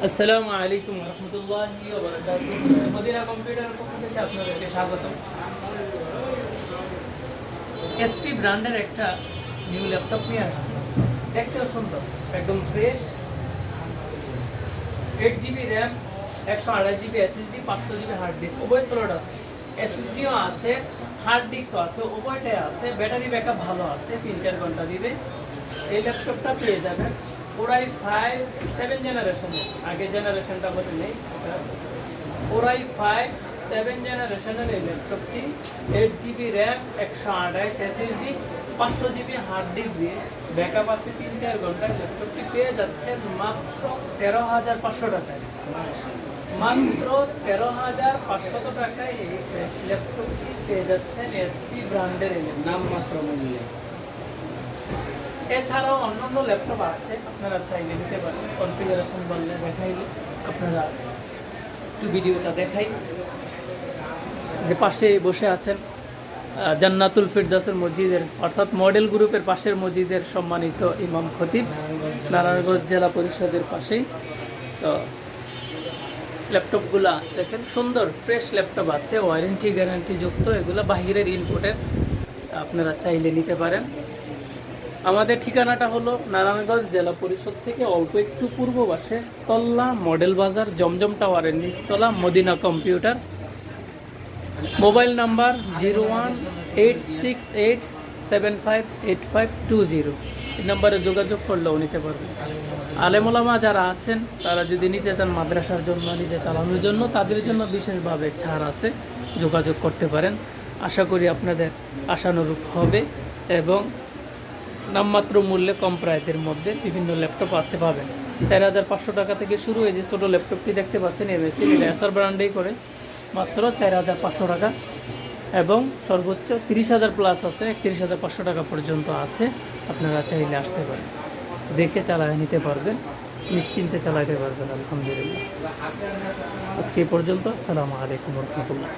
আসসালামু আলাইকুম রহমতুল্লাহি ওয়া বারাকাতুহু। মদিনা কম্পিউটারের পক্ষ থেকে আপনাদেরকে স্বাগতম। এইচপি ব্র্যান্ডের একটা নিউ ল্যাপটপ নিয়ে আসছি। দেখতেও সুন্দর, একদম fresh. 8 GB RAM, 128 GB SSD, 500 GB hard disk, উভয় স্লট আছে। এসএসডিও আছে, হার্ড ডিস্কও আছে, উভয়টাই আছে। ব্যাটারি ব্যাকআপ ভালো আছে, 3-4 ঘন্টা দিবে। এই ল্যাপটপটা পেয়ে যাবেন ওরাই 7 জেনারেশনের, আগের জেনারেশনটা বলে নেই। ওরাই 7 জেনারেশনের এই ল্যাপটপটি 8 GB RAM, 128 SSD, 500 GB hard disk দিয়ে ব্যাকআপ আছে 3-4 ঘন্টায়। ল্যাপটপটি পেয়ে যাচ্ছেন মাত্র 13,500 টাকায়। মাত্র 13,500 টাকায় এই ফ্রেশ ল্যাপটপটি পেয়ে যাচ্ছেন এইচপি ব্র্যান্ডের নামমাত্র মূল্যে। এছাড়াও অন্যান্য ল্যাপটপ আছে, আপনারা চাইলে নিতে পারেন। কনফিগারেশন বললে দেখাইলে আপনারা একটু ভিডিওটা দেখাই। যে পাশে বসে আছেন জান্নাতুল ফিরদাউসের মসজিদের, অর্থাৎ মডেল গ্রুপের পাশের মসজিদের সম্মানিত ইমাম খতিব, নারায়ণগঞ্জ জেলা পরিষদের পাশেই। তো ল্যাপটপগুলা দেখেন, সুন্দর ফ্রেশ ল্যাপটপ আছে, ওয়ারেন্টি গ্যারান্টি যুক্ত। এগুলো বাহিরের ইনপুটের, আপনারা চাইলে নিতে পারেন। আমাদের ঠিকানাটা হলো নারায়ণগঞ্জ জেলা পরিষদ থেকে অল্প একটু পূর্ব পাশে, তল্লা মডেল বাজার, জমজম টাওয়ারের নিচতলা, মদিনা কম্পিউটার। মোবাইল নাম্বার 0186875852 এই নাম্বারে যোগাযোগ করলেও নিতে পারবেন। আলেমুলামা যারা আছেন তারা যদি নিতে চান মাদ্রাসার জন্য, নিজে চালানোর জন্য, তাদের জন্য বিশেষভাবে ছাড় আছে, যোগাযোগ করতে পারেন। আশা করি আপনাদের আশানুরূপ হবে এবং নামমাত্র মূল্যে কম প্রাইসের মধ্যে বিভিন্ন ল্যাপটপ আছে, পাবেন। 4,500 টাকা থেকে শুরু। এই যে ছোটো ল্যাপটপটি দেখতে পাচ্ছেন, এমএসি এসার ব্র্যান্ডেই করে, মাত্র 4,500 টাকা। এবং সর্বোচ্চ 30,000 প্লাস আছে, 31,500 টাকা পর্যন্ত আছে। আপনারা চাইলে আসতে পারেন, দেখে চালায় নিতে পারবেন, নিশ্চিন্তে চালাতে পারবেন। আলহামদুলিল্লাহ, আজকে এই পর্যন্ত। আসসালামু আলাইকুম রহমতুল্লাহ।